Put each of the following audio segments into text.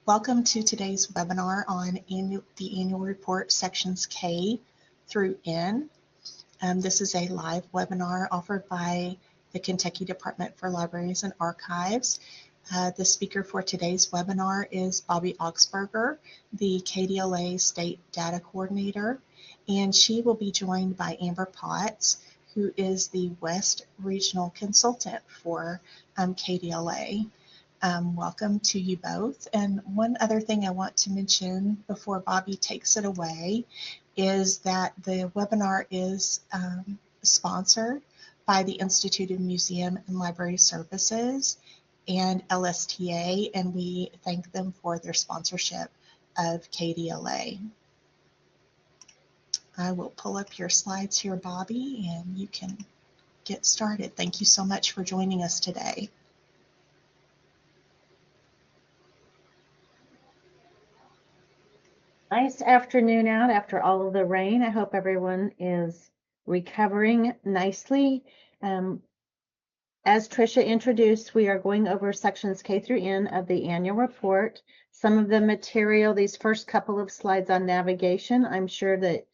Welcome to today's webinar on the annual report sections K through N. This is a live webinar offered by the Kentucky Department for Libraries and Archives. The speaker for today's webinar is Bobbie Augspurger, the KDLA State Data Coordinator, and she will be joined by Amber Potts, who is the West Regional Consultant for KDLA. Welcome to you both. And one other thing I want to mention before Bobbie takes it away is that the webinar is sponsored by the Institute of Museum and Library Services and LSTA, and we thank them for their sponsorship of KDLA. I will pull up your slides here, Bobbie, and you can get started. Thank you so much for joining us today. Nice afternoon out after all of the rain. I hope everyone is recovering nicely. As Tricia introduced, we are going over sections K through N of the annual report. Some of the material, these first couple of slides on navigation, I'm sure that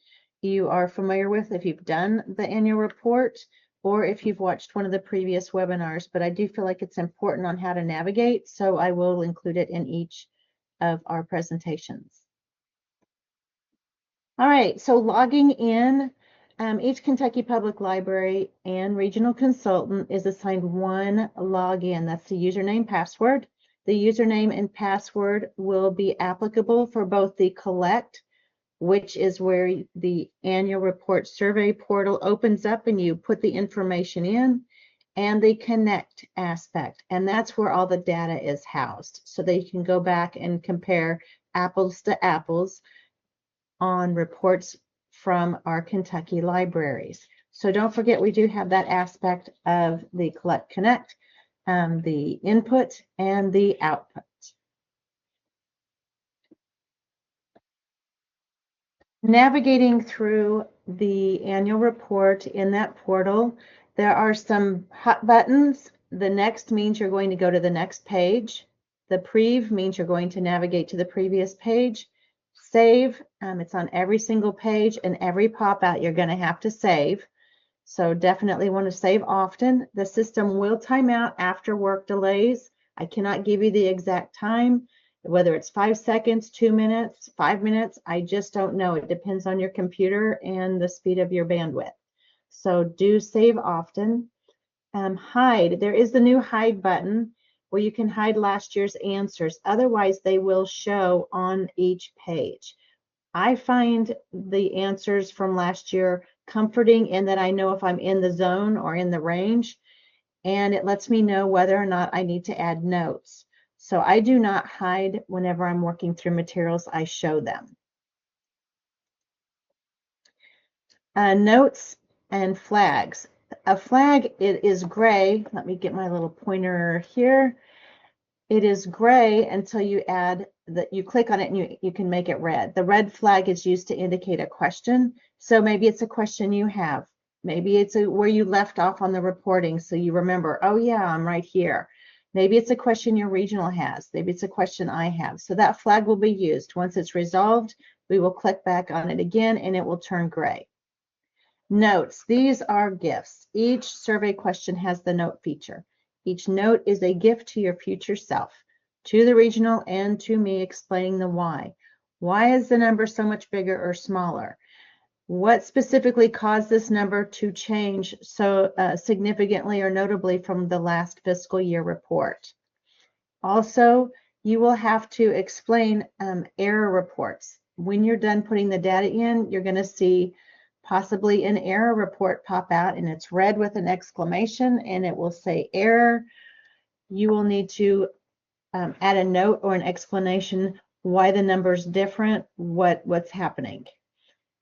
you are familiar with if you've done the annual report or if you've watched one of the previous webinars, but I do feel like it's important on how to navigate, so I will include it in each of our presentations. All right, so logging in, each Kentucky Public Library and regional consultant is assigned one login. That's the username password. The username and password will be applicable for both the collect, which is where the annual report survey portal opens up and you put the information in, and the connect aspect. And that's where all the data is housed, so that you can go back and compare apples to apples on reports from our Kentucky libraries. So don't forget, we do have that aspect of the collect connect, the input and the output. Navigating through the annual report in that portal, there are some hot buttons. The next means you're going to go to the next page. The prev means you're going to navigate to the previous page. Save, it's on every single page, and every pop-out you're going to have to save. So definitely want to save often. The system will time out after work delays. I cannot give you the exact time, whether it's 5 seconds, 2 minutes, 5 minutes. I just don't know. It depends on your computer and the speed of your bandwidth. So do save often. Hide, there is the new hide button, where you can hide last year's answers. Otherwise, they will show on each page. I find the answers from last year comforting in that I know if I'm in the zone or in the range, and it lets me know whether or not I need to add notes. So I do not hide whenever I'm working through materials. I show them. Notes and flags. A flag, it is gray. Let me get my little pointer here. It is gray until you add that, you click on it and you can make it red. The red flag is used to indicate a question. So maybe it's a question you have. Maybe it's where you left off on the reporting, so you remember, oh yeah, I'm right here. Maybe it's a question your regional has. Maybe it's a question I have. So that flag will be used. Once it's resolved, we will click back on it again and it will turn gray. Notes, these are gifts. Each survey question has the note feature. Each note is a gift to your future self, to the regional and to me, explaining the why. Why is the number so much bigger or smaller? What specifically caused this number to change so significantly or notably from the last fiscal year report? Also, you will have to explain error reports. When you're done putting the data in, you're going to see possibly an error report pop out, and it's red with an exclamation, and it will say error. You will need to add a note or an explanation why the number's different, what's happening,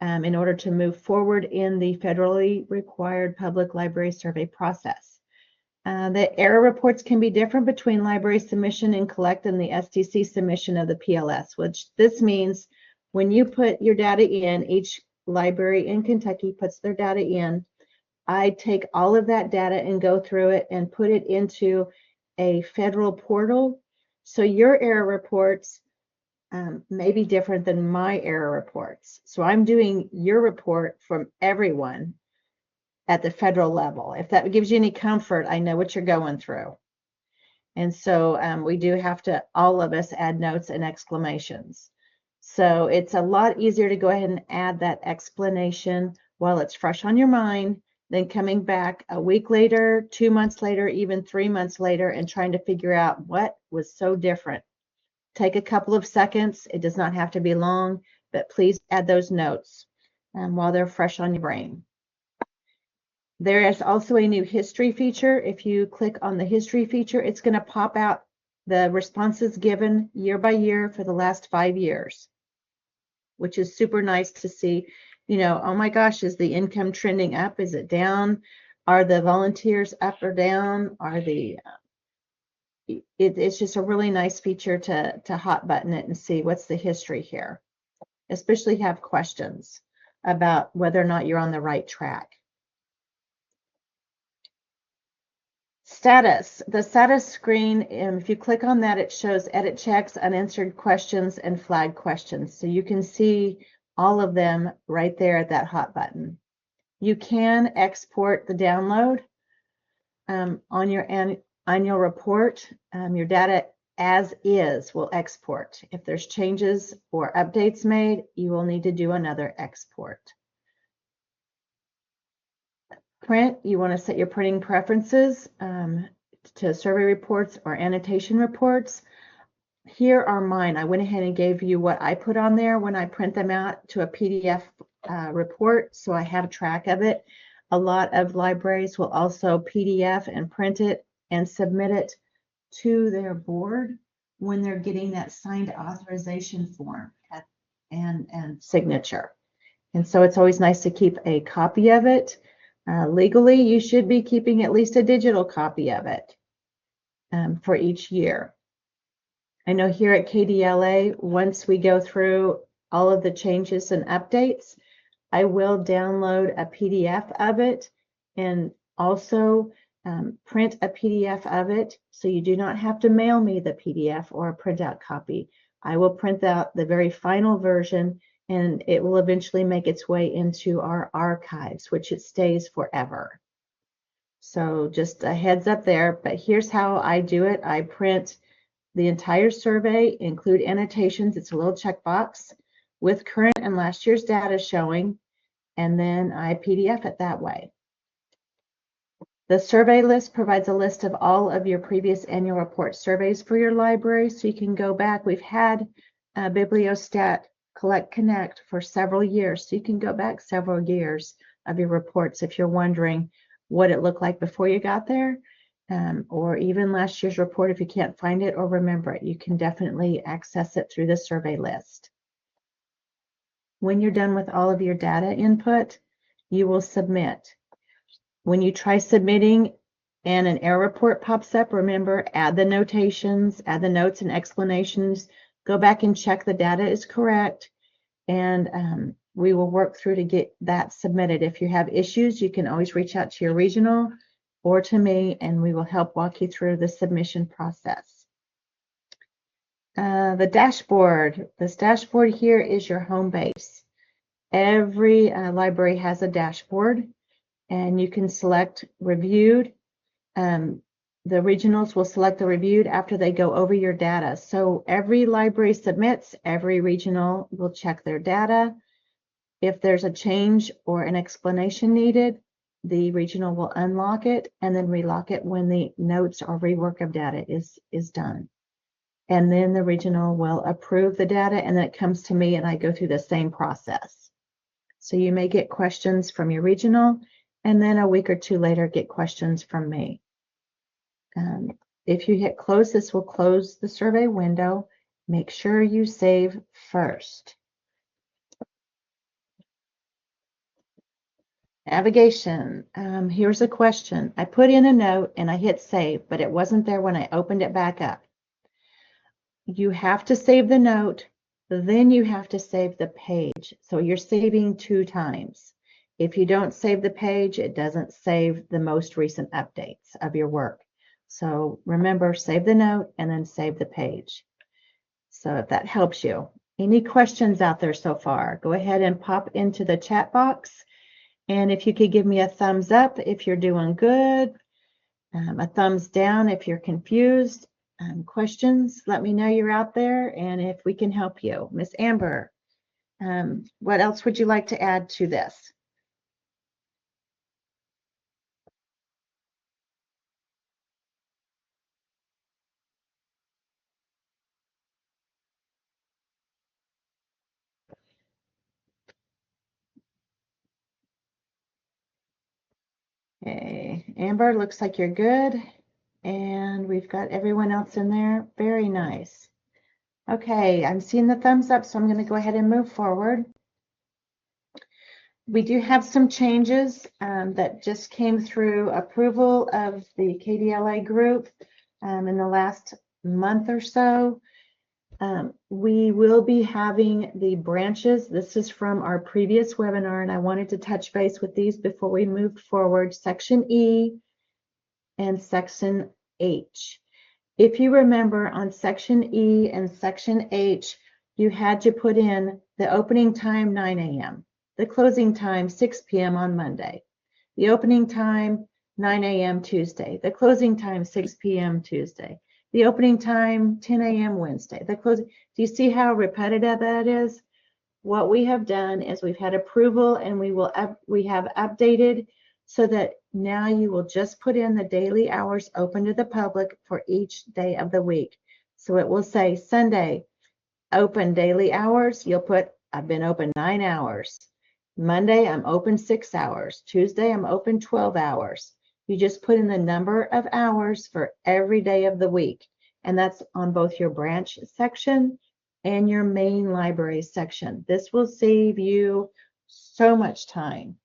in order to move forward in the federally required public library survey process. The error reports can be different between library submission and collect and the STC submission of the PLS, which this means when you put your data in, each library in Kentucky puts their data in. I take all of that data and go through it and put it into a federal portal. So your error reports may be different than my error reports. So I'm doing your report from everyone at the federal level. If that gives you any comfort, I know what you're going through. And so we do have to, all of us, add notes and exclamations. So it's a lot easier to go ahead and add that explanation while it's fresh on your mind than coming back a week later, 2 months later, even 3 months later, and trying to figure out what was so different. Take a couple of seconds. It does not have to be long, but please add those notes while they're fresh on your brain. There is also a new history feature. If you click on the history feature, it's going to pop out the responses given year by year for the last 5 years, which is super nice to see. You know, oh my gosh, is the income trending up? Is it down? Are the volunteers up or down? Are the it's just a really nice feature to hot button it and see what's the history here, especially have questions about whether or not you're on the right track. Status. The status screen, if you click on that, it shows edit checks, unanswered questions, and flag questions. So you can see all of them right there at that hot button. You can export the download on your annual report. Your data as is will export. If there's changes or updates made, you will need to do another export. Print, you want to set your printing preferences to survey reports or annotation reports. Here are mine. I went ahead and gave you what I put on there when I print them out to a PDF report, so I have track of it. A lot of libraries will also PDF and print it and submit it to their board when they're getting that signed authorization form and signature. And so it's always nice to keep a copy of it. Legally, you should be keeping at least a digital copy of it for each year. I know here at KDLA, once we go through all of the changes and updates, I will download a PDF of it and also print a PDF of it. So you do not have to mail me the PDF or a printout copy. I will print out the very final version, and it will eventually make its way into our archives, which it stays forever. So just a heads up there, but here's how I do it. I print the entire survey, include annotations. It's a little checkbox with current and last year's data showing, and then I PDF it that way. The survey list provides a list of all of your previous annual report surveys for your library, so you can go back. We've had Bibliostat Collect Connect for several years, so you can go back several years of your reports if you're wondering what it looked like before you got there, or even last year's report if you can't find it or remember it. You can definitely access it through the survey list. When you're done with all of your data input, you will submit. When you try submitting and an error report pops up, remember, add the notations, add the notes and explanations, go back and check the data is correct, and we will work through to get that submitted. If you have issues, you can always reach out to your regional or to me, and we will help walk you through the submission process. The dashboard. This dashboard here is your home base. Every library has a dashboard, and you can select reviewed. The regionals will select the reviewed after they go over your data. So every library submits, every regional will check their data. If there's a change or an explanation needed, the regional will unlock it and then relock it when the notes or rework of data is done. And then the regional will approve the data, and then it comes to me and I go through the same process. So you may get questions from your regional, and then a week or two later get questions from me. If you hit close, this will close the survey window. Make sure you save first. Navigation. Here's a question. I put in a note and I hit save, but it wasn't there when I opened it back up. You have to save the note, then you have to save the page. So you're saving 2 times. If you don't save the page, it doesn't save the most recent updates of your work. So remember, save the note and then save the page. So if that helps you. Any questions out there so far? Go ahead and pop into the chat box. And if you could give me a thumbs up if you're doing good, a thumbs down if you're confused. Questions, let me know you're out there and if we can help you. Miss Amber, what else would you like to add to this? Okay, Amber, looks like you're good. And we've got everyone else in there. Very nice. Okay, I'm seeing the thumbs up, so I'm going to go ahead and move forward. We do have some changes that just came through approval of the KDLA group in the last month or so. We will be having the branches. This is from our previous webinar, and I wanted to touch base with these before we moved forward. Section E and Section H. If you remember on Section E and Section H, you had to put in the opening time 9 a.m., the closing time 6 p.m. on Monday, the opening time 9 a.m. Tuesday, the closing time 6 p.m. Tuesday, the opening time 10 a.m. Wednesday, the closing. Do you see how repetitive that is? What we have done is we've had approval and we have updated so that now you will just put in the daily hours open to the public for each day of the week. So it will say Sunday, open daily hours. You'll put, I've been open 9 hours. Monday, I'm open 6 hours. Tuesday, I'm open 12 hours. You just put in the number of hours for every day of the week. And that's on both your branch section and your main library section. This will save you so much time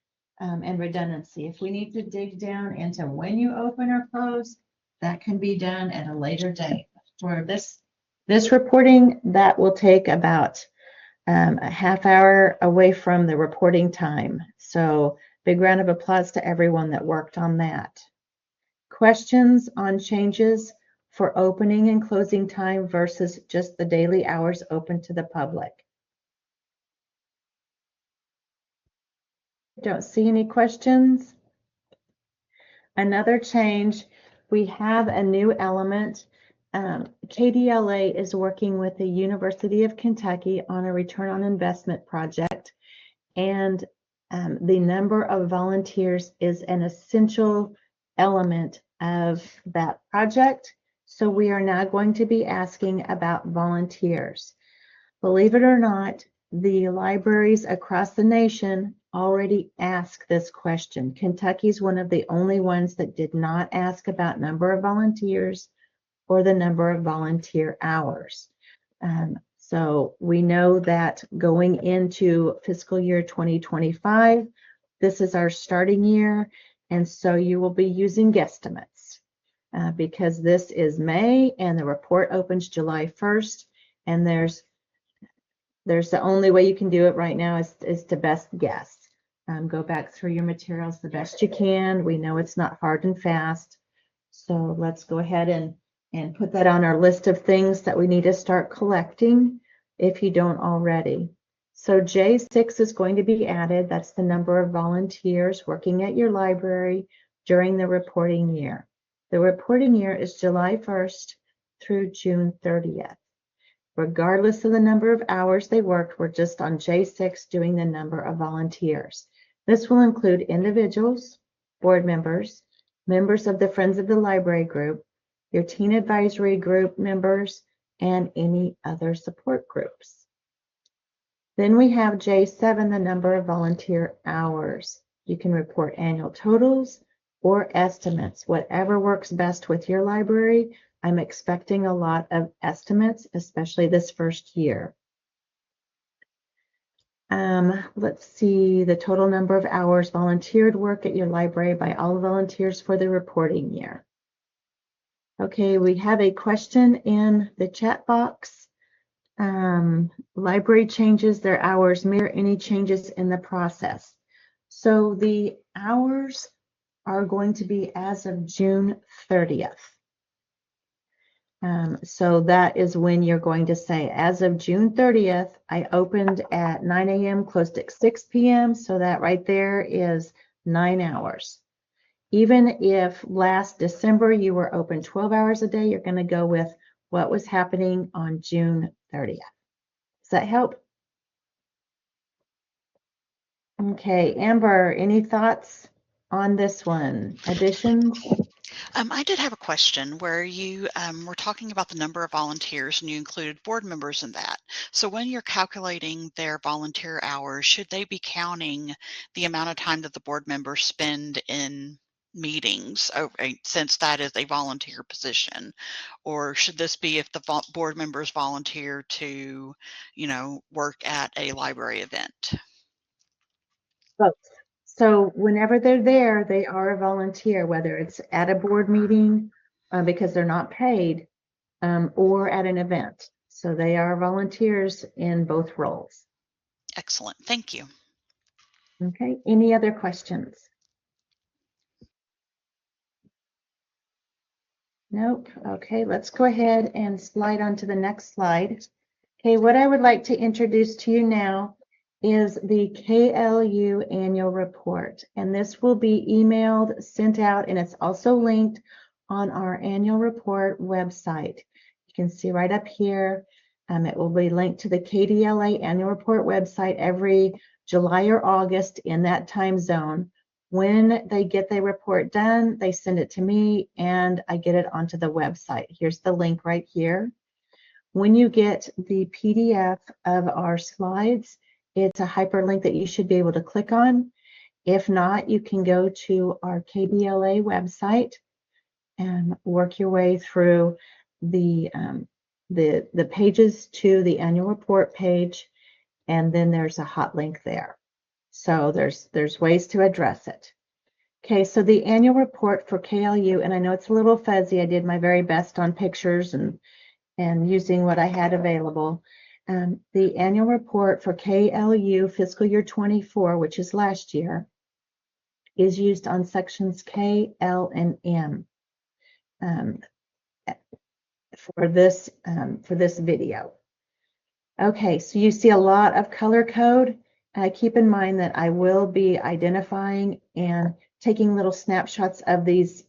and redundancy. If we need to dig down into when you open or close, that can be done at a later date. For this reporting, that will take about a half hour away from the reporting time. So big round of applause to everyone that worked on that. Questions on changes for opening and closing time versus just the daily hours open to the public? Don't see any questions. Another change, we have a new element. KDLA is working with the University of Kentucky on a return on investment project, and the number of volunteers is an essential element of that project. So we are now going to be asking about volunteers. Believe it or not, the libraries across the nation already ask this question. Kentucky's one of the only ones that did not ask about number of volunteers or the number of volunteer hours. So we know that going into fiscal year 2025, this is our starting year, and so you will be using guesstimates because this is May and the report opens July 1st, and there's the only way you can do it right now is to best guess. Go back through your materials the best you can. We know it's not hard and fast, so let's go ahead and put that on our list of things that we need to start collecting if you don't already. So J6 is going to be added. That's the number of volunteers working at your library during the reporting year. The reporting year is July 1st through June 30th. Regardless of the number of hours they worked, we're just on J6 doing the number of volunteers. This will include individuals, board members, members of the Friends of the Library group, your teen advisory group members, and any other support groups. Then we have J7, the number of volunteer hours. You can report annual totals or estimates, whatever works best with your library. I'm expecting a lot of estimates, especially this first year. Let's see the total number of hours volunteered work at your library by all volunteers for the reporting year. Okay, we have a question in the chat box. Library changes their hours mirror any changes in the process. So the hours are going to be as of June 30th. So that is when you're going to say, as of June 30th, I opened at 9 a.m., closed at 6 p.m. So that right there is 9 hours. Even if last December you were open 12 hours a day, you're going to go with what was happening on June 30th. Does that help? Okay, Amber, any thoughts on this one? Additions? I did have a question where you were talking about the number of volunteers and you included board members in that. So when you're calculating their volunteer hours, should they be counting the amount of time that the board members spend in meetings, since that is a volunteer position? Or should this be if the board members volunteer to, work at a library event? Both. So whenever they're there, they are a volunteer, whether it's at a board meeting because they're not paid, or at an event. So they are volunteers in both roles. Excellent. Thank you. Okay, any other questions? Nope. Okay, let's go ahead and slide on to the next slide. Okay, what I would like to introduce to you now is the KLU annual report. And this will be emailed, sent out, and it's also linked on our annual report website. You can see right up here, it will be linked to the KDLA annual report website every July or August in that time zone. When they get the report done, they send it to me and I get it onto the website. Here's the link right here. When you get the PDF of our slides, it's a hyperlink that you should be able to click on. If not, you can go to our KDLA website and work your way through the pages to the annual report page, and then there's a hot link there. So there's ways to address it. Okay, so the annual report for KLU, and I know it's a little fuzzy. I did my very best on pictures and using what I had available. The annual report for KLU fiscal year 24, which is last year, is used on sections K, L, and M for this video. Okay, so you see a lot of color code. Keep in mind that I will be identifying and taking little snapshots of these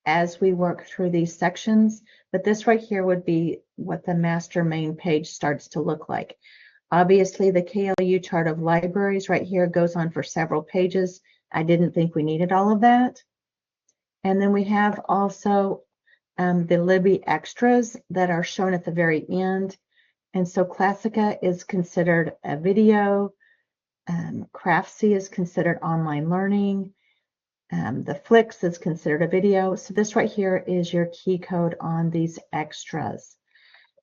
as we work through these sections, but this right here would be what the master main page starts to look like. Obviously, the KLU chart of libraries right here goes on for several pages. I didn't think we needed all of that. And then we have also the Libby extras that are shown at the very end. And so Classica is considered a video. Craftsy is considered online learning. The Flix is considered a video. So this right here is your key code on these extras.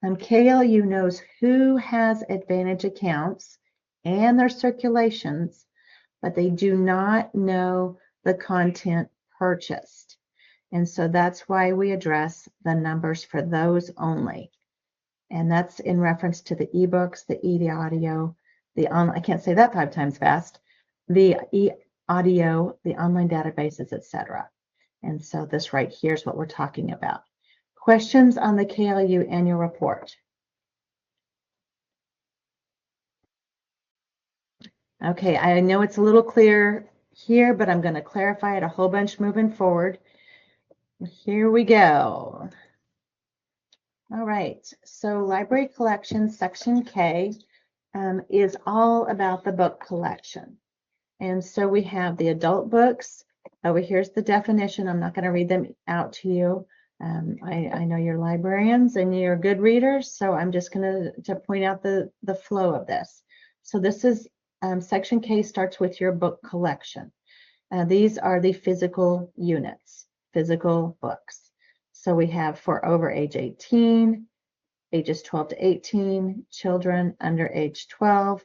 KLU knows who has Advantage accounts and their circulations, but they do not know the content purchased. And so that's why we address the numbers for those only. And that's in reference to the ebooks, the e-audio, I can't say that 5 times fast, the e-audio, the online databases, etc. And so this right here is what we're talking about. Questions on the KLU annual report? Okay, I know it's a little clear here, but I'm going to clarify it a whole bunch moving forward. Here we go. All right, so library collection section K is all about the book collection. And so we have the adult books. Over here's the definition. I'm not going to read them out to you. I know you're librarians and you're good readers, so I'm just going to point out the flow of this. So this is section K starts with your book collection. These are the physical units, physical books. So we have for over age 18, ages 12 to 18, children under age 12.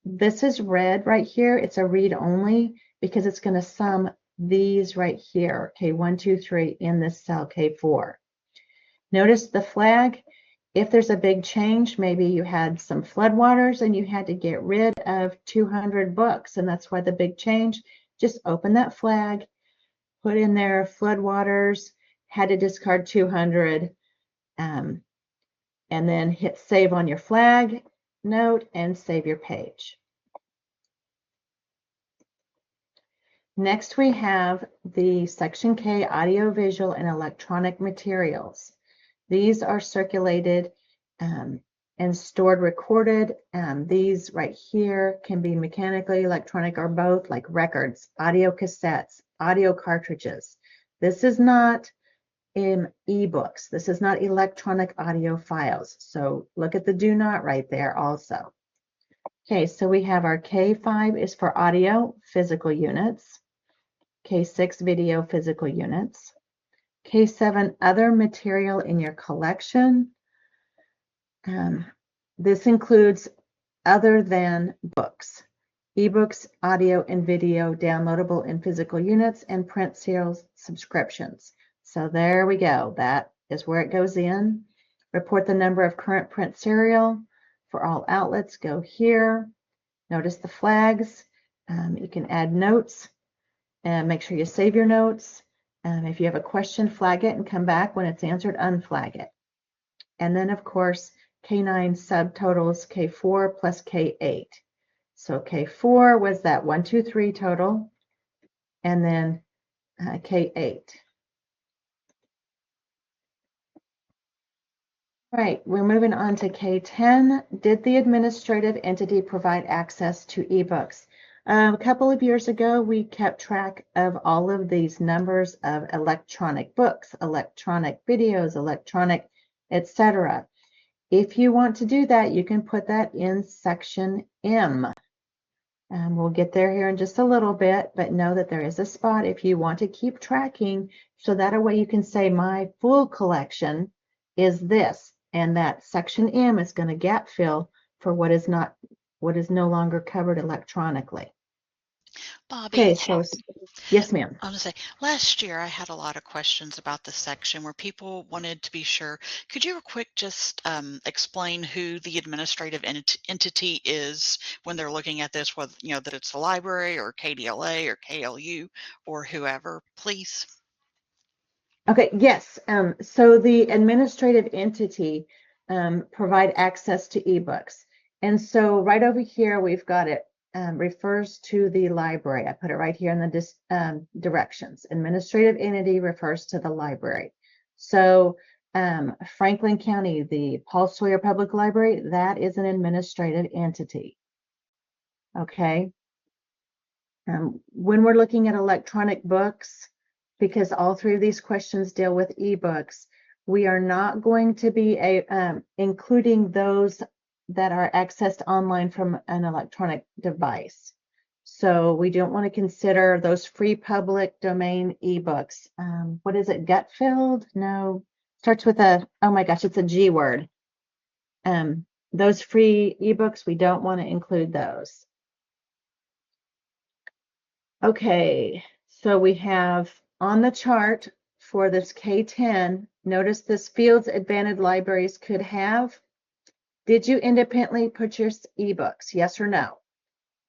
This is red right here. It's a read only because it's going to sum these right here, K1, 2, 3 in this cell K4. Notice the flag. If there's a big change, maybe you had some floodwaters and you had to get rid of 200 books, and that's why the big change. Just open that flag, put in there floodwaters, had to discard 200, and then hit save on your flag note and save your page. Next, we have the Section K audio, visual, and electronic materials. These are circulated and stored, recorded. These right here can be mechanically, electronic, or both, like records, audio cassettes, audio cartridges. This is not in ebooks. This is not electronic audio files. So look at the do not right there also. Okay, so we have our K5 is for audio, physical units. K6 video, physical units. K7 other material in your collection. This includes other than books, ebooks, audio and video downloadable in physical units, and print serials subscriptions. So there we go. That is where it goes in. Report the number of current print serial for all outlets. Go here. Notice the flags. You can add notes and make sure you save your notes. If you have a question, flag it and come back. When it's answered, unflag it. And then, of course, K9 subtotals K4 plus K8. So K4 was that 1, 2, 3 total, and then K8. Right, we're moving on to K10. Did the administrative entity provide access to ebooks? A couple of years ago, we kept track of all of these numbers of electronic books, electronic videos, electronic, etc. If you want to do that, you can put that in section M. And we'll get there here in just a little bit, but know that there is a spot if you want to keep tracking, so that way you can say my full collection is this, and that section M is going to gap fill for what is no longer covered electronically. Bobbie, Okay, so yes, ma'am. I want to say, last year I had a lot of questions about this section where people wanted to be sure. Could you real quick just explain who the administrative entity is when they're looking at this, whether that it's the library or KDLA or KLU or whoever, please? Okay, yes. So the administrative entity provide access to ebooks. And so right over here, we've got it refers to the library. I put it right here in the directions. Administrative entity refers to the library. So Franklin County, the Paul Sawyer Public Library, that is an administrative entity. Okay. When we're looking at electronic books, because all three of these questions deal with ebooks, we are not going to be including those that are accessed online from an electronic device. So we don't want to consider those free public domain ebooks. What is it, gut filled? No, starts with a, oh my gosh, it's a G word. Those free ebooks, we don't want to include those. Okay, so we have on the chart for this K10, notice this fields advantage libraries could have. Did you independently purchase ebooks? Yes or no?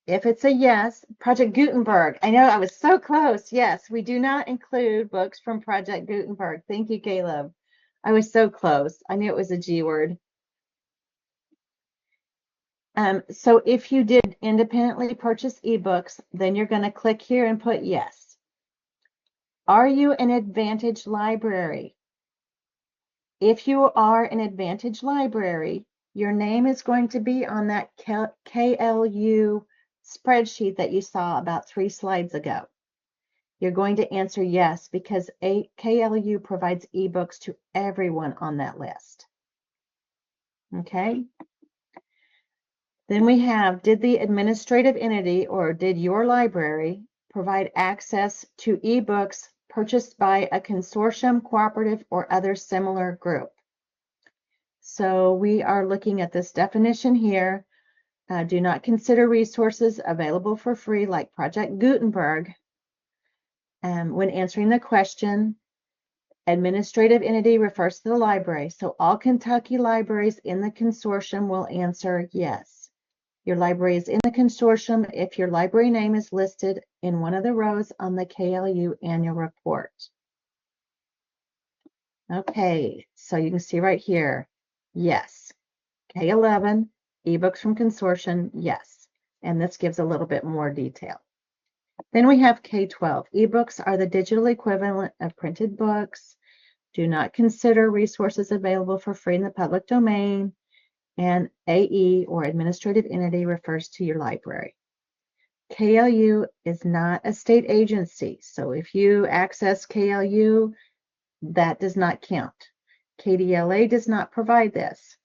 If it's a yes, Project Gutenberg. I know I was so close. Yes, we do not include books from Project Gutenberg. Thank you, Caleb. I was so close. I knew it was a G word. So if you did independently purchase ebooks, then you're going to click here and put yes. Are you an Advantage library? If you are an Advantage library, your name is going to be on that KLU spreadsheet that you saw about 3 slides ago. You're going to answer yes, because KLU provides ebooks to everyone on that list. Okay. Then we have, did the administrative entity or did your library provide access to ebooks purchased by a consortium, cooperative, or other similar group? So we are looking at this definition here. Do not consider resources available for free like Project Gutenberg. When answering the question, administrative entity refers to the library. So all Kentucky libraries in the consortium will answer yes. Your library is in the consortium if your library name is listed in one of the rows on the KLU annual report. Okay, so you can see right here, yes. K11, ebooks from consortium, yes. And this gives a little bit more detail. Then we have K12. Ebooks are the digital equivalent of printed books. Do not consider resources available for free in the public domain. And AE, or administrative entity, refers to your library. KLU is not a state agency, so if you access KLU, that does not count. KDLA does not provide this.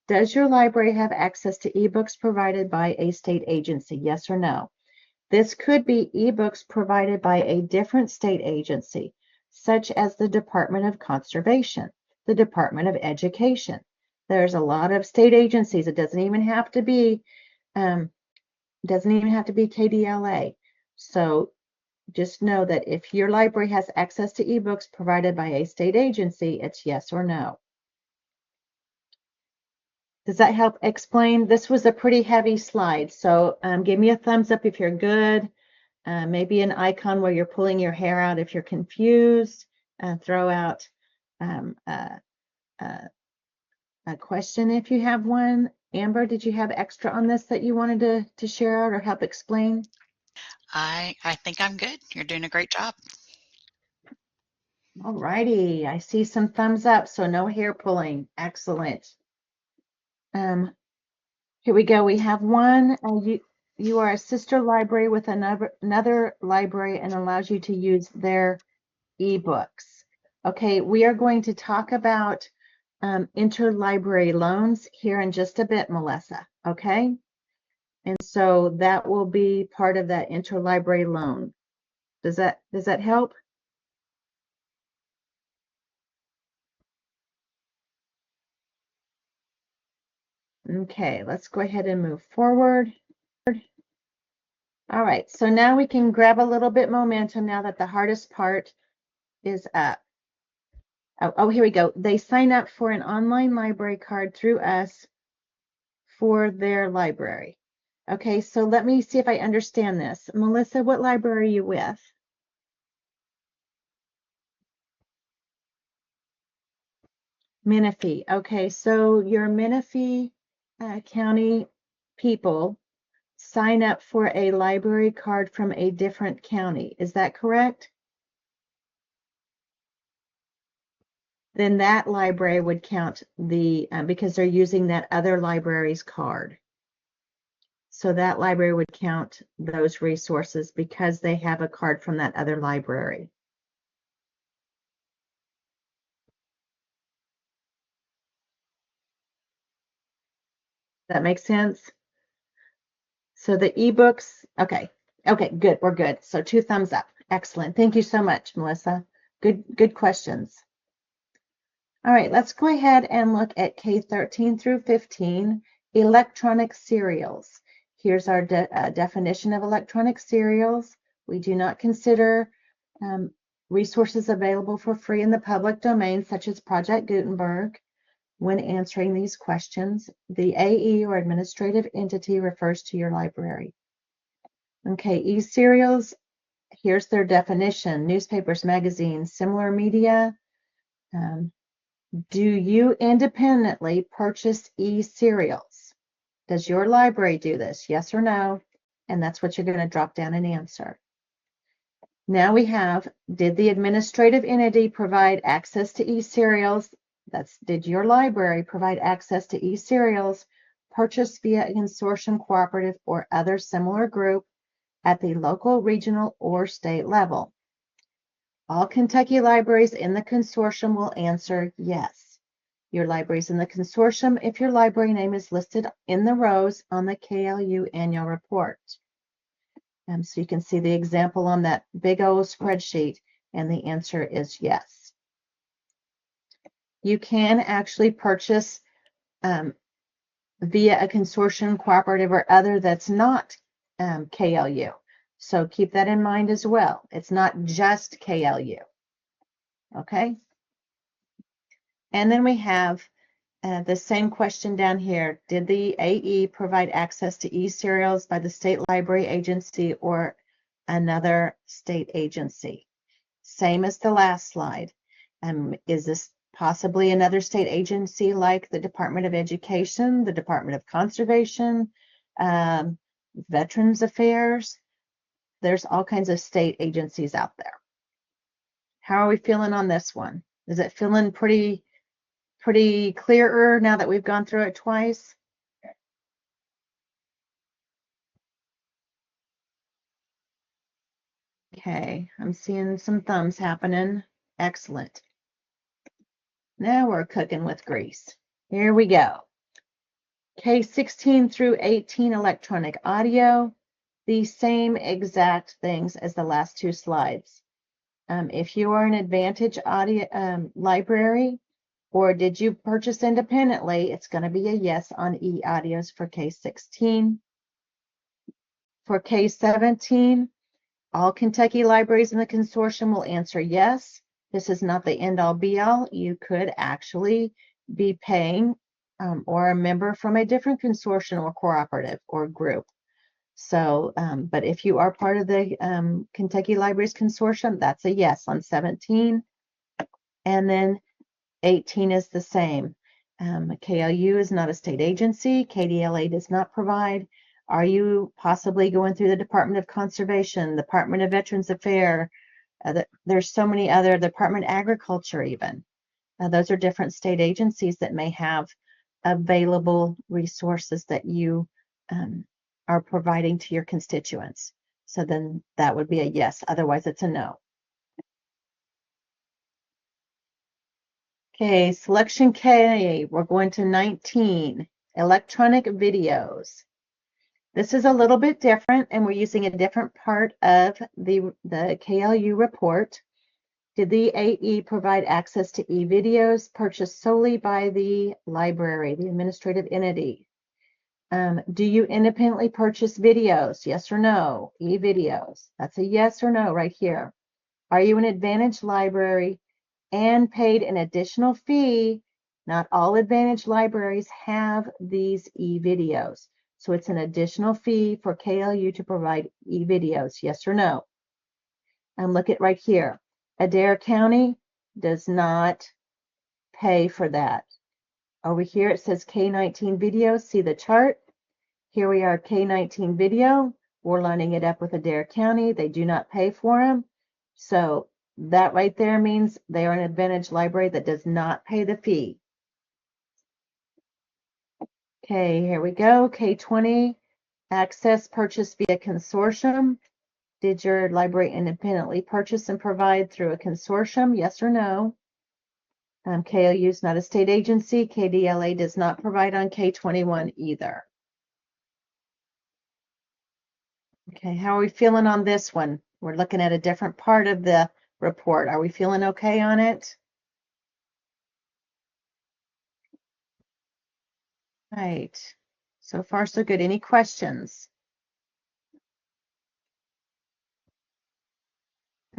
Does your library have access to ebooks provided by a state agency? Yes or no? This could be ebooks provided by a different state agency, such as the Department of Conservation, the Department of Education. There's a lot of state agencies. It doesn't even have to be KDLA. So just know that if your library has access to ebooks provided by a state agency, it's yes or no. Does that help explain? This was a pretty heavy slide, so give me a thumbs up if you're good. Maybe an icon where you're pulling your hair out if you're confused. Throw out a question if you have one. Amber, did you have extra on this that you wanted to share out or help explain? I think I'm good. You're doing a great job. All righty, I see some thumbs up, so no hair pulling. Excellent. Here we go. We have one. You are a sister library with another library and allows you to use their ebooks. Okay, we are going to talk about interlibrary loans here in just a bit, Melissa. Okay, and so that will be part of that interlibrary loan. Does that help? Okay, let's go ahead and move forward. All right, so now we can grab a little bit momentum now that the hardest part is up. Oh, here we go. They sign up for an online library card through us for their library. Okay, so let me see if I understand this. Melissa, what library are you with? Menifee. Okay, so your Menifee County people sign up for a library card from a different county. Is that correct? Then that library would count because they're using that other library's card. So that library would count those resources because they have a card from that other library. That makes sense? So the ebooks, okay, good, we're good. So 2 thumbs up. Excellent. Thank you so much, Melissa. Good questions. All right, let's go ahead and look at K13 through 15, electronic serials. Here's our definition of electronic serials. We do not consider resources available for free in the public domain, such as Project Gutenberg. When answering these questions, the AE, or administrative entity, refers to your library. Okay, e-serials, here's their definition: newspapers, magazines, similar media. Do you independently purchase e-serials? Does your library do this? Yes or no? And that's what you're going to drop down and answer. Now we have, did the administrative entity provide access to e-serials? Did your library provide access to e-serials purchased via a consortium, cooperative, or other similar group at the local, regional, or state level? All Kentucky libraries in the consortium will answer yes. Your library's in the consortium if your library name is listed in the rows on the KLU annual report. So you can see the example on that big old spreadsheet, and the answer is yes. You can actually purchase via a consortium, cooperative, or other that's not KLU. So keep that in mind as well. It's not just KLU. Okay. And then we have the same question down here. Did the AE provide access to e-serials by the state library agency or another state agency? Same as the last slide. Is this possibly another state agency like the Department of Education, the Department of Conservation, Veterans Affairs? There's all kinds of state agencies out there. How are we feeling on this one? Is it feeling pretty clearer now that we've gone through it twice? Okay, I'm seeing some thumbs happening. Excellent. Now we're cooking with grease. Here we go. K16 through 18 electronic audio, the same exact things as the last two slides. If you are an Advantage audio library, or did you purchase independently, it's going to be a yes on e-audios for K16. For K17, all Kentucky libraries in the consortium will answer yes. This is not the end-all be-all. You could actually be paying or a member from a different consortium or cooperative or group. So, but if you are part of the Kentucky Libraries Consortium, that's a yes on 17. And then 18 is the same. KLU is not a state agency. KDLA does not provide. Are you possibly going through the Department of Conservation, Department of Veterans Affairs? There's so many other, Department of Agriculture even. Those are different state agencies that may have available resources that you are providing to your constituents. So then that would be a yes, otherwise it's a no. Okay, selection K, we're going to 19, electronic videos. This is a little bit different, and we're using a different part of the KLU report. Did the AE provide access to e-videos purchased solely by the library, the administrative entity? Do you independently purchase videos? Yes or no? E-videos. That's a yes or no right here. Are you an Advantage library and paid an additional fee? Not all Advantage libraries have these e-videos. So it's an additional fee for KLU to provide e-videos. Yes or no? And look at right here. Adair County does not pay for that. Over here it says K19 video. See the chart? Here we are, K19 video. We're lining it up with Adair County. They do not pay for them. So that right there means they are an Advantage library that does not pay the fee. Okay, here we go. K20, access purchase via consortium. Did your library independently purchase and provide through a consortium? Yes or no? KLU is not a state agency. KDLA does not provide on K21 either. Okay, how are we feeling on this one? We're looking at a different part of the report. Are we feeling okay on it? Right. So far, so good. Any questions?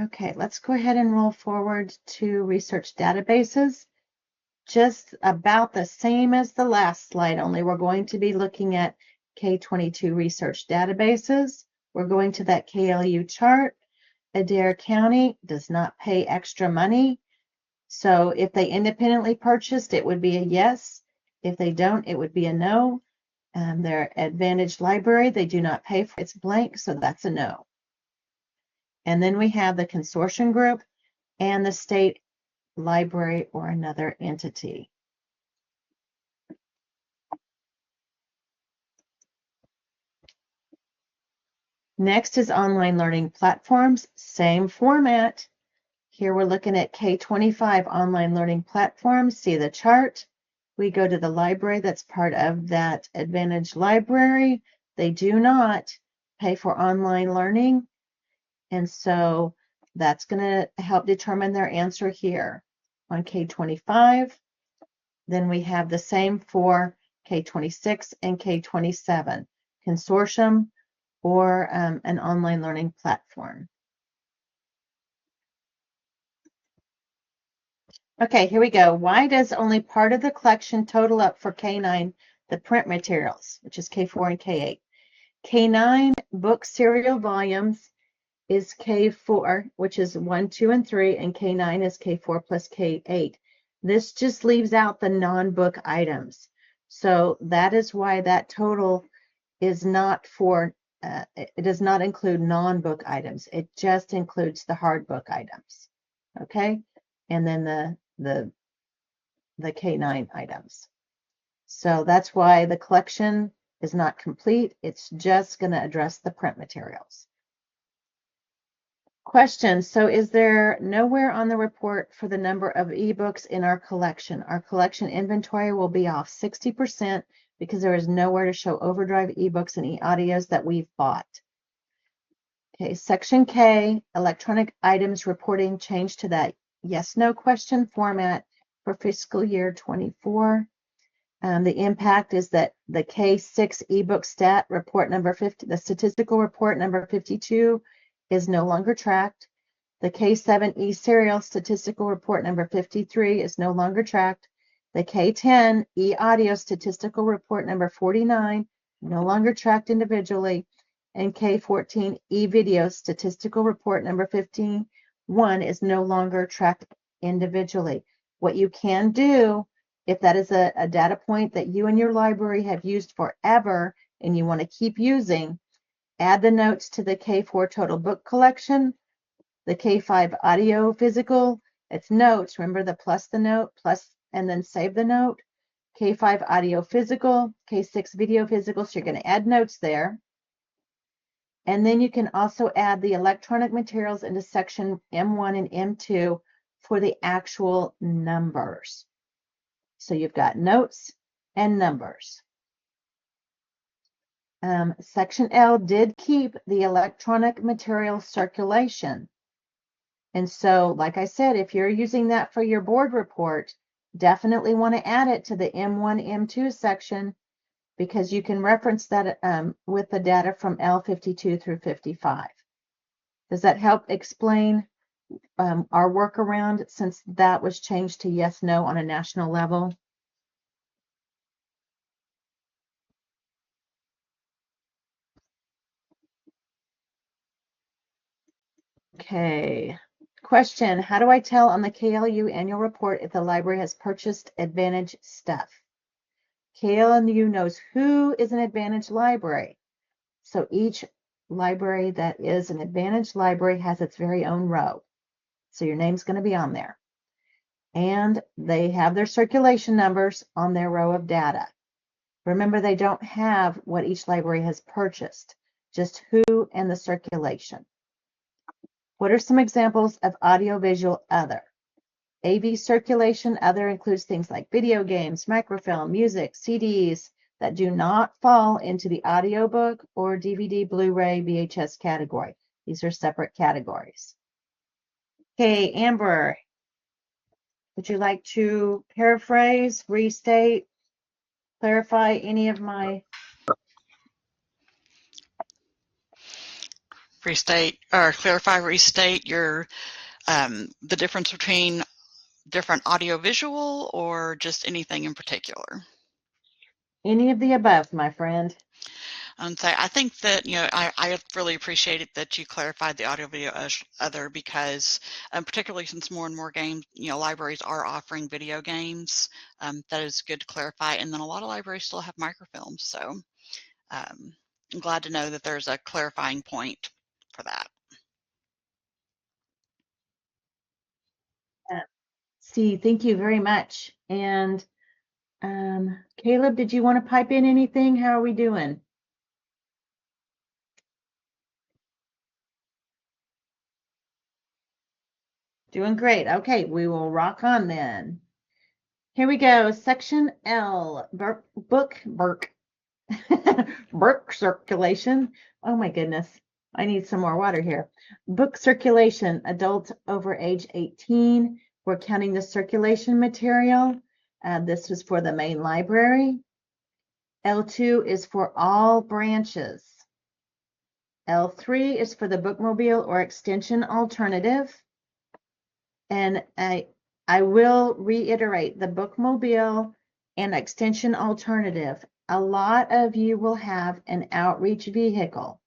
Okay, let's go ahead and roll forward to research databases. Just about the same as the last slide, only we're going to be looking at K22 research databases. We're going to that KLU chart. Adair County does not pay extra money. So if they independently purchased, it would be a yes. If they don't, it would be a no. Their Advantage library, they do not pay for it. It's blank, so that's a no. And then we have the consortium group and the state library or another entity. Next is online learning platforms, same format. Here we're looking at K25 online learning platforms. See the chart. We go to the library that's part of that Advantage library. They do not pay for online learning. And so that's going to help determine their answer here on K25. Then we have the same for K26 and K27, consortium or an online learning platform. Okay, here we go. Why does only part of the collection total up for K9, the print materials, which is K4 and K8? K9 book serial volumes is K4, which is 1, 2, and 3, and K9 is K4 plus K8. This just leaves out the non-book items. So that is why that total is not for, it does not include non-book items. It just includes the hard book items. Okay? And then the K9 items. So that's why the collection is not complete. It's just going to address the print materials. Question. So is there nowhere on the report for the number of ebooks in our collection? Our collection inventory will be off 60% because there is nowhere to show overdrive ebooks and e-audios that we've bought. Okay, section K, electronic items reporting changed to that yes/no question format for fiscal year 24. The impact is that the K6 ebook stat report number 50, the statistical report number 52 is no longer tracked. The K7 e-serial statistical report number 53 is no longer tracked. The K10 e-audio statistical report number 49 no longer tracked individually. And K14 e-video statistical report number 51 is no longer tracked individually. What you can do, if that is a data point that you and your library have used forever and you want to keep using, add the notes to the K4 total book collection, the K5 audio physical, it's notes, remember the plus the note, plus, and then save the note, K5 audio physical, K6 video physical, so you're going to add notes there. And then you can also add the electronic materials into section M1 and M2 for the actual numbers. So you've got notes and numbers. Section L did keep the electronic material circulation. And so, like I said, if you're using that for your board report, definitely want to add it to the M1, M2 section because you can reference that with the data from L52 through 55. Does that help explain our workaround since that was changed to yes, no on a national level? Okay. Question, how do I tell on the KLU annual report if the library has purchased Advantage stuff? KLU knows who is an Advantage library. So each library that is an Advantage library has its very own row. So your name's going to be on there. And they have their circulation numbers on their row of data. Remember, they don't have what each library has purchased, just who and the circulation. What are some examples of audiovisual other? AV circulation other includes things like video games, microfilm, music, CDs that do not fall into the audiobook or DVD, Blu-ray, VHS category. These are separate categories. Okay, Amber, would you like to paraphrase, restate, clarify any of my? Restate or clarify, restate your the difference between different audiovisual or just anything in particular? Any of the above, my friend. And so I think that, I really appreciated that you clarified the audio video other because particularly since more and more games, libraries are offering video games, that is good to clarify. And then a lot of libraries still have microfilms. So I'm glad to know that there's a clarifying point for that. See, thank you very much. And Caleb, did you want to pipe in anything? How are we doing? Doing great. Okay, we will rock on then. Here we go. Section L, book circulation. Oh my goodness. I need some more water here. Book circulation, adults over age 18. We're counting the circulation material. This was for the main library. L2 is for all branches. L3 is for the bookmobile or extension alternative. And I will reiterate the bookmobile and extension alternative. A lot of you will have an outreach vehicle.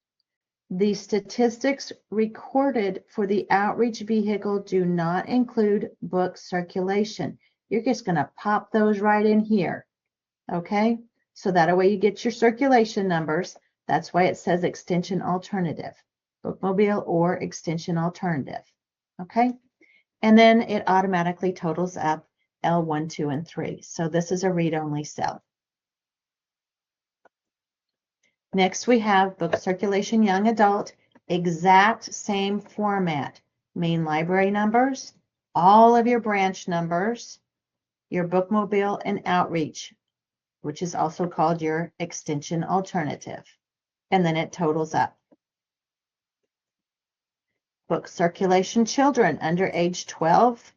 The statistics recorded for the outreach vehicle do not include book circulation. You're just going to pop those right in here, okay? So that way you get your circulation numbers. That's why it says extension alternative, bookmobile or extension alternative, okay? And then it automatically totals up L1, 2, and 3. So this is a read-only cell. Next, we have book circulation young adult, exact same format. Main library numbers, all of your branch numbers, your bookmobile and outreach, which is also called your extension alternative. And then it totals up. Book circulation children under age 12.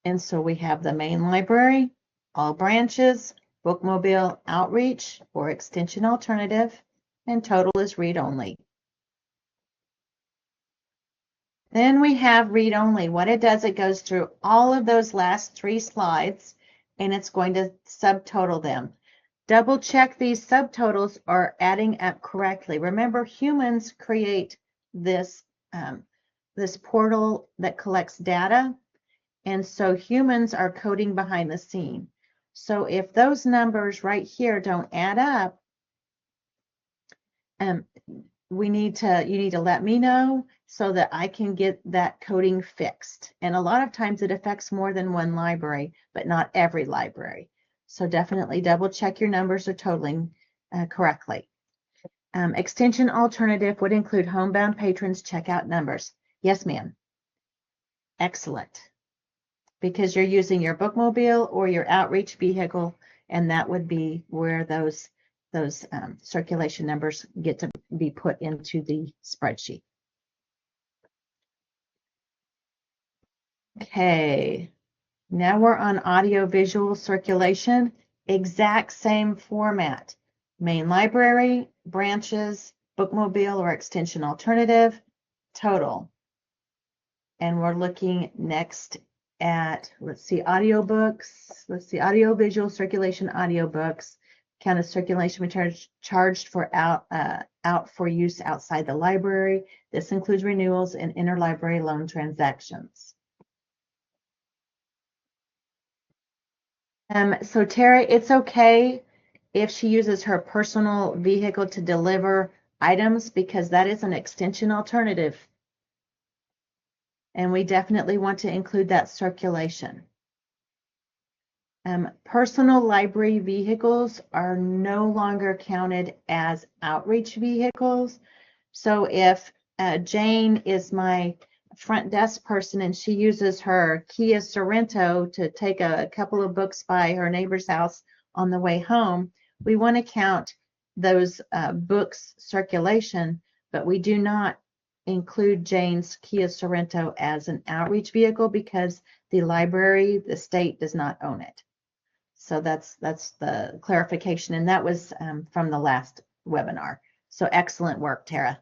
And so we have the main library, all branches, bookmobile, outreach, or extension alternative, and total is read only. Then we have read only. What it does, it goes through all of those last 3 slides, and it's going to subtotal them. Double check these subtotals are adding up correctly. Remember, humans create this, this portal that collects data, and so humans are coding behind the scene. So if those numbers right here don't add up, you need to let me know so that I can get that coding fixed. And a lot of times it affects more than one library, but not every library. So definitely double check your numbers are totaling correctly. Extension alternative would include homebound patrons checkout numbers. Yes, ma'am. Excellent. Because you're using your bookmobile or your outreach vehicle, and that would be where those circulation numbers get to be put into the spreadsheet. Okay, now we're on audio visual circulation, exact same format. Main library, branches, bookmobile or extension alternative, total. And we're looking next at, let's see, audiobooks. Let's see, audio visual circulation audiobooks. Count of circulation charged for out for use outside the library. This includes renewals and interlibrary loan transactions. So Tara, it's okay if she uses her personal vehicle to deliver items because that is an extension alternative. And we definitely want to include that circulation. Personal library vehicles are no longer counted as outreach vehicles. So if Jane is my front desk person and she uses her Kia Sorento to take a couple of books by her neighbor's house on the way home, we want to count those books circulation, but we do not include Jane's Kia Sorento as an outreach vehicle because the library, the state does not own it. So that's the clarification, and that was from the last webinar. So excellent work, Tara.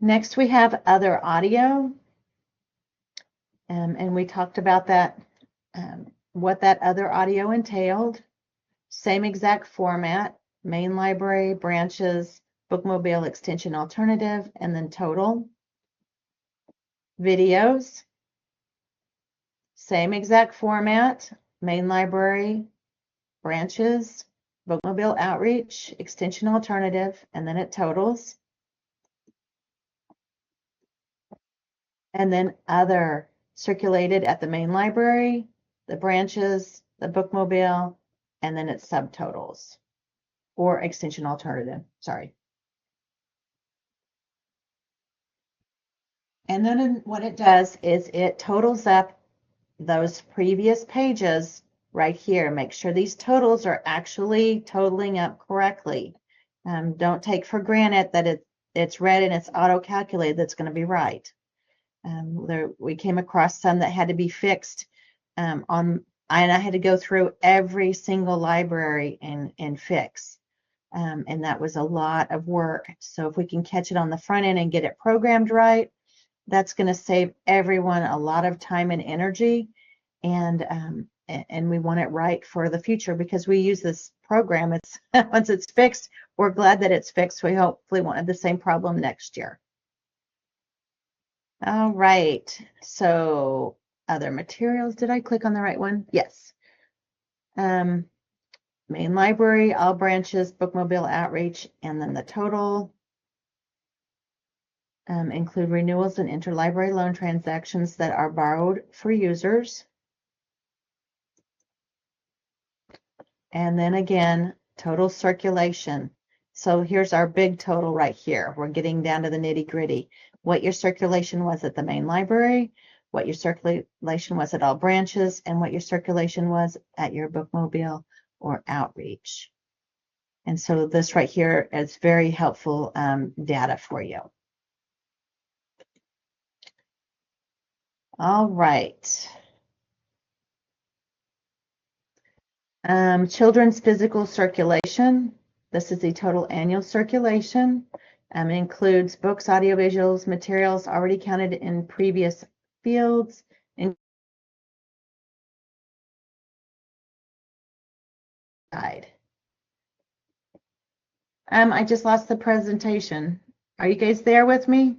Next, we have other audio, and we talked about that, what that other audio entailed. Same exact format, main library, branches, bookmobile, extension alternative, and then total. Videos, same exact format, main library, branches, bookmobile, outreach, extension alternative, and then it totals. And then other, circulated at the main library, the branches, the bookmobile, and then it subtotals, or extension alternative, sorry. And then what it does is it totals up those previous pages right here. Make sure these totals are actually totaling up correctly. Don't take for granted that it's read and it's auto-calculated that's going to be right. We came across some that had to be fixed and I had to go through every single library and fix. And that was a lot of work. So if we can catch it on the front end and get it programmed right, that's going to save everyone a lot of time and energy, and and we want it right for the future because we use this program. It's once it's fixed, we're glad that it's fixed. We hopefully won't have the same problem next year. All right, so other materials, did I click on the right one? Yes. Main library, all branches, bookmobile outreach, and then the total. Include renewals and interlibrary loan transactions that are borrowed for users. And then again, total circulation. So here's our big total right here. We're getting down to the nitty gritty. What your circulation was at the main library, what your circulation was at all branches, and what your circulation was at your bookmobile or outreach. And so this right here is very helpful data for you. All right. Children's physical circulation. This is the total annual circulation. It includes books, audiovisuals, materials already counted in previous fields. And guide. I just lost the presentation. Are you guys there with me?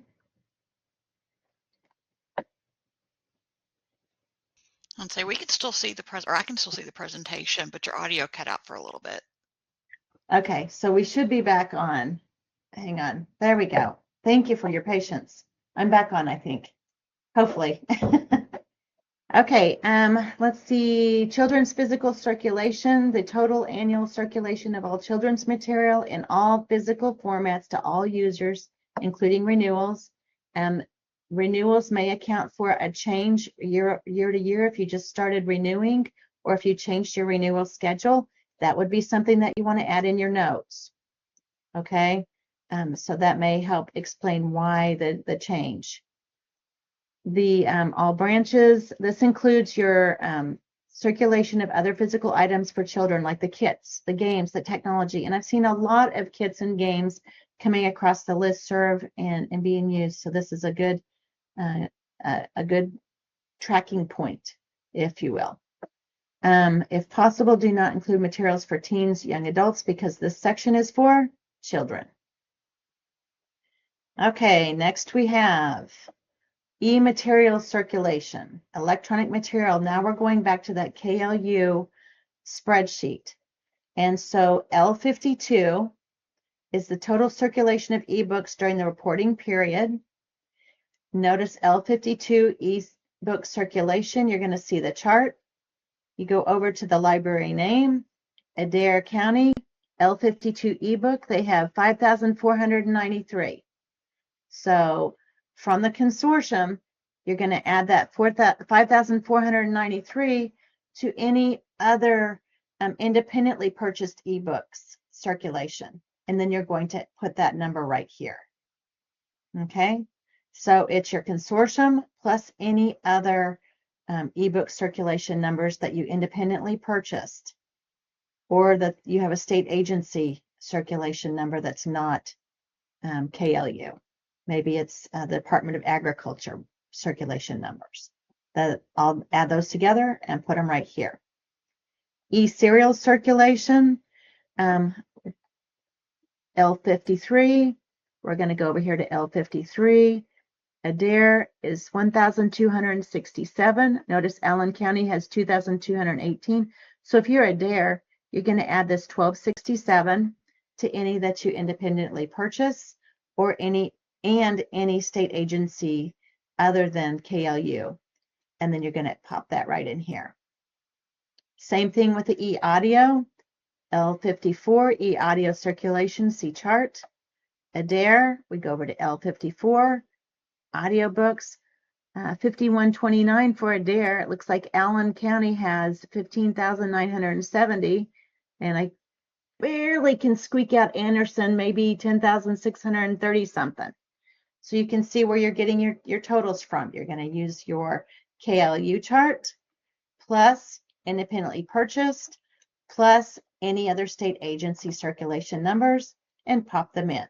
I'd say we can still see the or I can still see the presentation, but your audio cut out for a little bit. Okay, so we should be back on. Hang on. There we go. Thank you for your patience. I'm back on, I think. Hopefully. Okay, let's see. Children's physical circulation, the total annual circulation of all children's material in all physical formats to all users, including renewals. Renewals may account for a change year to year if you just started renewing, or if you changed your renewal schedule. That would be something that you want to add in your notes. Okay, so that may help explain why the change. The all branches, this includes your circulation of other physical items for children, like the kits, the games, the technology. And I've seen a lot of kits and games coming across the listserv and being used. So this is a good tracking point, if you will. If possible, do not include materials for teens, young adults, because this section is for children. Okay, next we have e-material circulation, electronic material. Now we're going back to that KLU spreadsheet. And so L52 is the total circulation of ebooks during the reporting period. Notice L52 e-book circulation. You're going to see the chart. You go over to the library name, Adair County, L52 ebook. They have 5,493. So from the consortium, you're going to add that 5,493 to any other independently purchased ebooks circulation. And then you're going to put that number right here. Okay, so it's your consortium plus any other ebook circulation numbers that you independently purchased, or that you have a state agency circulation number that's not KLU. Maybe it's the Department of Agriculture circulation numbers. I'll add those together and put them right here. E-serial circulation, L53. We're going to go over here to L53. Adair is 1,267. Notice Allen County has 2,218. So if you're Adair, you're going to add this 1,267 to any that you independently purchase, or any state agency other than KLU. And then you're going to pop that right in here. Same thing with the e-audio, L54, e-audio circulation, see chart. Adair, we go over to L54, audiobooks, 5129 for Adair. It looks like Allen County has 15,970, and I barely can squeak out Anderson, maybe 10,630 something. So you can see where you're getting your totals from. You're going to use your KLU chart plus independently purchased plus any other state agency circulation numbers and pop them in.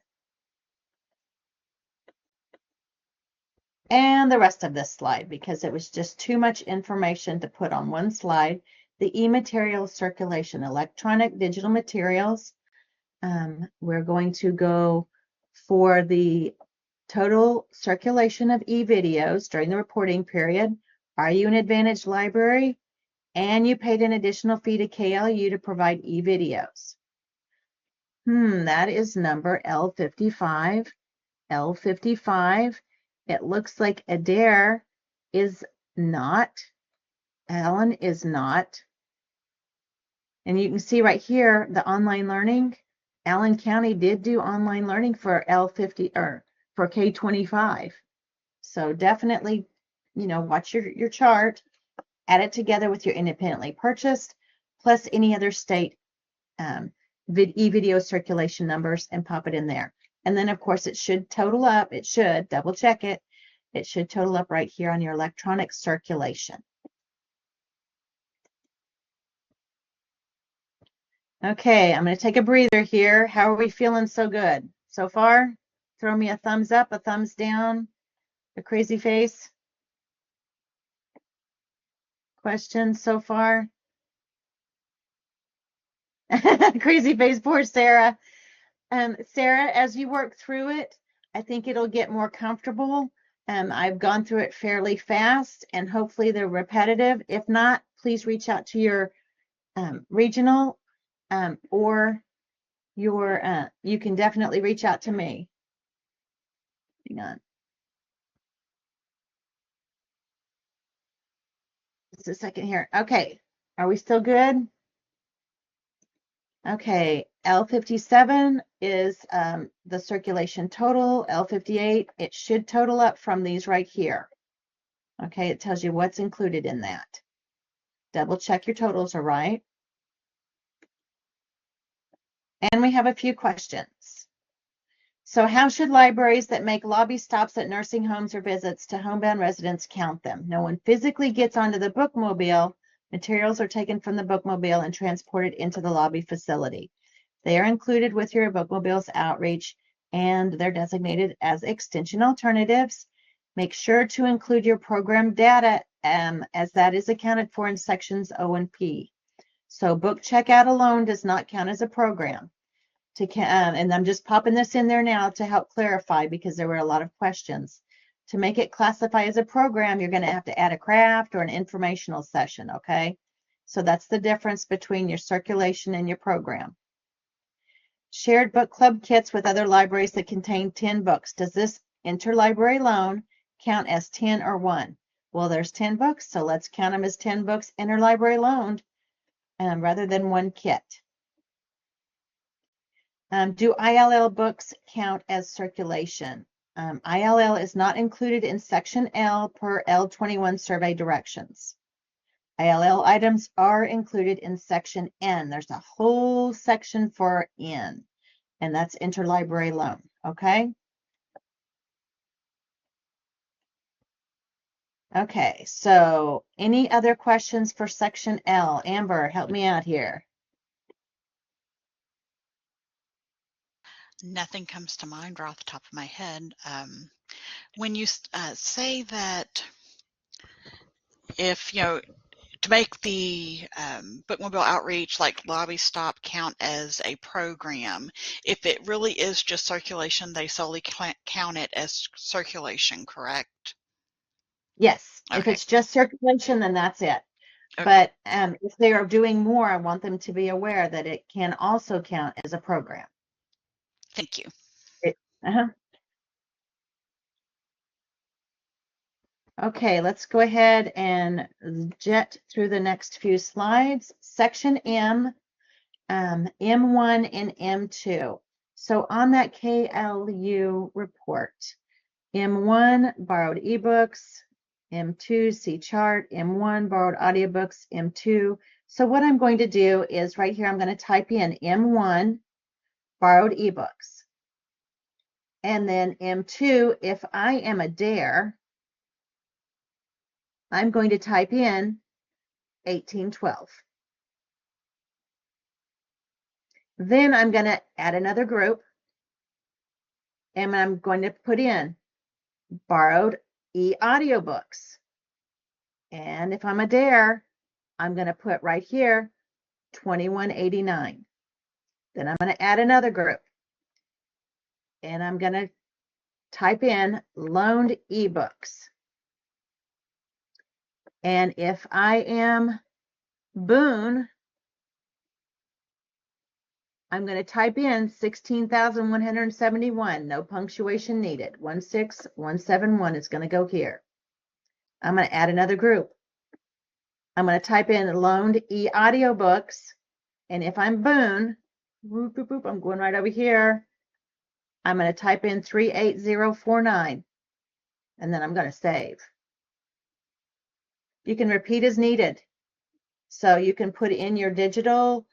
And the rest of this slide, because it was just too much information to put on one slide. the e-materials circulation, electronic digital materials. We're going to go for the total circulation of e-videos during the reporting period. Are you an advantaged library? And you paid an additional fee to KLU to provide e-videos. That is number L55. L55. It looks like Adair is not. Allen is not. And you can see right here the online learning. Allen County did do online learning for L50 or for K25. So definitely, watch your chart, add it together with your independently purchased, plus any other state e-video circulation numbers and pop it in there. And then of course it should total up, double check it. It should total up right here on your electronic circulation. Okay, I'm going to take a breather here. How are we feeling so good so far? Throw me a thumbs up, a thumbs down, a crazy face. Questions so far? Crazy face, poor Sarah. Sarah, as you work through it, I think it'll get more comfortable. I've gone through it fairly fast and hopefully they're repetitive. If not, please reach out to your regional or you can definitely reach out to me. Hang on. Just a second here. Okay, are we still good? Okay, L57 is the circulation total. L58, it should total up from these right here. Okay, it tells you what's included in that. Double check your totals are right. And we have a few questions. So how should libraries that make lobby stops at nursing homes or visits to homebound residents count them? No one physically gets onto the bookmobile. Materials are taken from the bookmobile and transported into the lobby facility. They are included with your bookmobile's outreach and they're designated as extension alternatives. Make sure to include your program data as that is accounted for in sections O and P. So book checkout alone does not count as a program. And I'm just popping this in there now to help clarify because there were a lot of questions. To make it classify as a program, you're going to have to add a craft or an informational session, okay? So that's the difference between your circulation and your program. Shared book club kits with other libraries that contain 10 books. Does this interlibrary loan count as 10 or 1? Well, there's 10 books, so let's count them as 10 books interlibrary loaned rather than one kit. Do ILL books count as circulation? ILL is not included in section L per L21 survey directions. ILL items are included in section N. There's a whole section for N, and that's interlibrary loan, okay? Okay, so any other questions for section L? Amber, help me out here. Nothing comes to mind right off the top of my head. When you say that if, to make the bookmobile outreach like lobby stop count as a program, if it really is just circulation, they solely count it as circulation, correct? Yes, Okay. if it's just circulation, then that's it. Okay. But if they are doing more, I want them to be aware that it can also count as a program. Thank you. Okay, let's go ahead and jet through the next few slides. Section M, M1 and M2. So on that KLU report, M1 borrowed ebooks, M2 see chart, M1 borrowed audiobooks, M2. So what I'm going to do is right here, I'm going to type in M1 borrowed ebooks. And then M2, if I am a dare, I'm going to type in 1812. Then I'm going to add another group and I'm going to put in borrowed e-audiobooks. And if I'm a dare, I'm going to put right here, 2189. Then I'm going to add another group. And I'm going to type in loaned ebooks. And if I am Boone, I'm going to type in 16,171, no punctuation needed. 16171 is going to go here. I'm going to add another group. I'm going to type in loaned e-audiobooks. And if I'm Boone, whoop, whoop, whoop, I'm going right over here. I'm going to type in 38049. And then I'm going to save. You can repeat as needed. So you can put in your digital,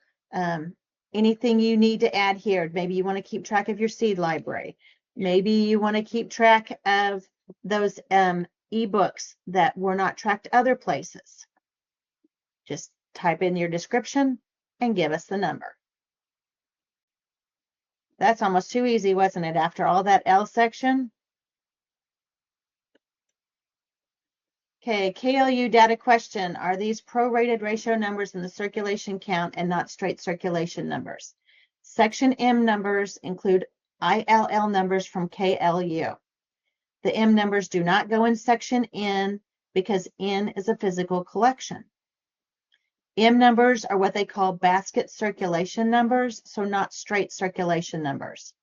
anything you need to add here. Maybe you want to keep track of your seed library. Maybe you want to keep track of those ebooks that were not tracked other places. Just type in your description and give us the number. That's almost too easy, wasn't it? After all that L section. Okay, KLU data question. Are these prorated ratio numbers in the circulation count and not straight circulation numbers? Section M numbers include ILL numbers from KLU. The M numbers do not go in section N because N is a physical collection. M numbers are what they call basket circulation numbers, so not straight circulation numbers.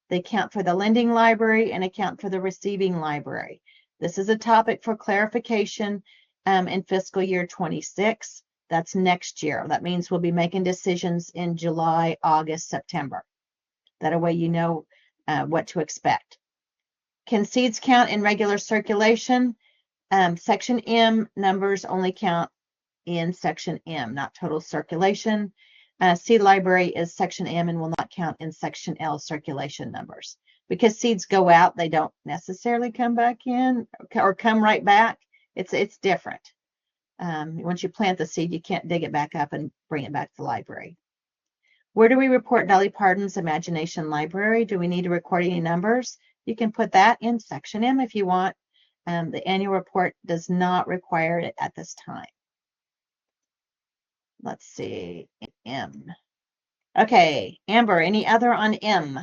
They count for the lending library and account for the receiving library. This is a topic for clarification in fiscal year 26. That's next year. That means we'll be making decisions in July, August, September. That way you know what to expect. Can seeds count in regular circulation? Section M numbers only count in section M, not total circulation. Seed library is section M and will not count in section L circulation numbers. Because seeds go out, they don't necessarily come back in or come right back. It's different. Once you plant the seed, you can't dig it back up and bring it back to the library. Where do we report Dolly Parton's Imagination Library? Do we need to record any numbers? You can put that in section M if you want. The annual report does not require it at this time. Let's see, M. Okay, Amber, any other on M?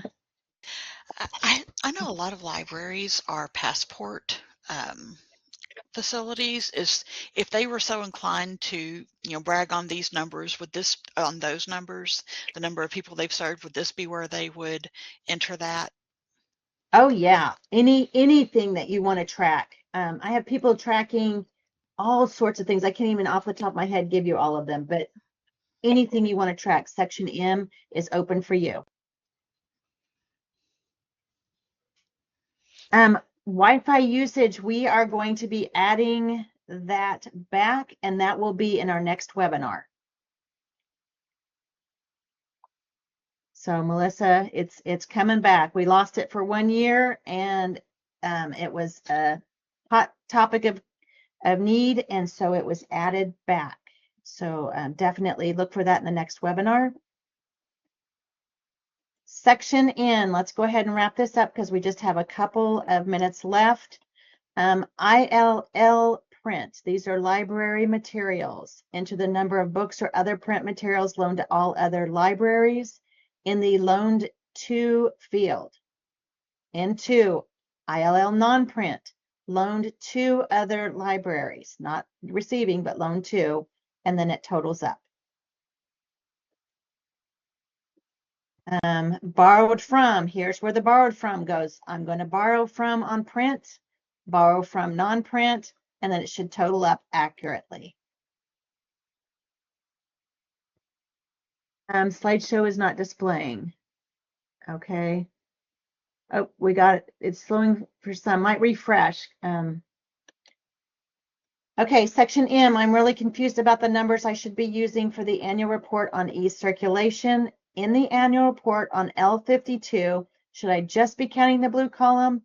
I know a lot of libraries are passport facilities. If they were so inclined to, brag on these numbers, on those numbers, the number of people they've served, would this be where they would enter that? Oh yeah, anything that you want to track. I have people tracking all sorts of things. I can't even off the top of my head give you all of them, but anything you want to track, section M is open for you. Wi-Fi usage, we are going to be adding that back, and that will be in our next webinar. So Melissa, it's coming back. We lost it for 1 year, and it was a hot topic of need, and so it was added back. So definitely look for that in the next webinar. Section N, let's go ahead and wrap this up because we just have a couple of minutes left. ILL print, these are library materials. Enter the number of books or other print materials loaned to all other libraries in the loaned to field. N2, ILL non-print, loaned to other libraries, not receiving, but loaned to, and then it totals up. Borrowed from, here's where the borrowed from goes. I'm going to borrow from on print, borrow from non-print, and then it should total up accurately. Slideshow is not displaying. Okay. Oh, we got it. It's slowing for some. Might refresh. Okay, section M. I'm really confused about the numbers I should be using for the annual report on e-circulation. In the annual report on L52, should I just be counting the blue column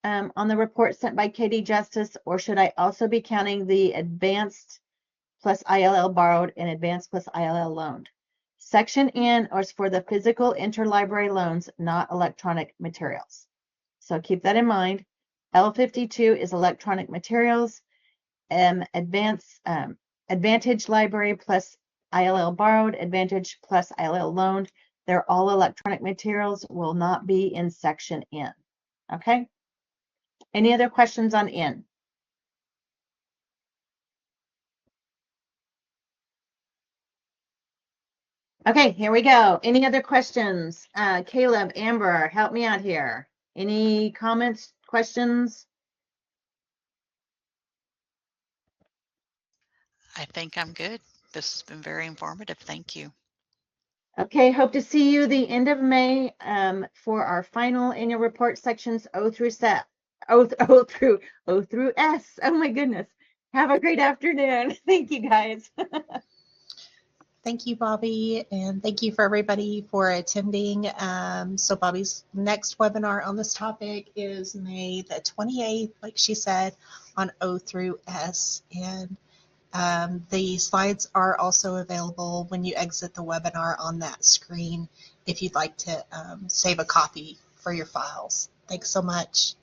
on the report sent by KD Justice, or should I also be counting the advanced plus ILL borrowed and advanced plus ILL loaned? Section N is for the physical interlibrary loans, not electronic materials. So keep that in mind. L52 is electronic materials. Advanced Advantage Library plus ILL borrowed, Advantage plus ILL loaned. They're all electronic materials, will not be in section N. Okay? Any other questions on N? Okay, here we go. Any other questions? Caleb, Amber, help me out here. Any comments, questions? I think I'm good. This has been very informative. Thank you. Okay, hope to see you the end of May for our final annual report sections O through S. O through S. Oh my goodness. Have a great afternoon. Thank you guys. Thank you, Bobbie, and thank you for everybody for attending. So Bobbie's next webinar on this topic is May the 28th, like she said, on O through S. And the slides are also available when you exit the webinar on that screen if you'd like to save a copy for your files. Thanks so much.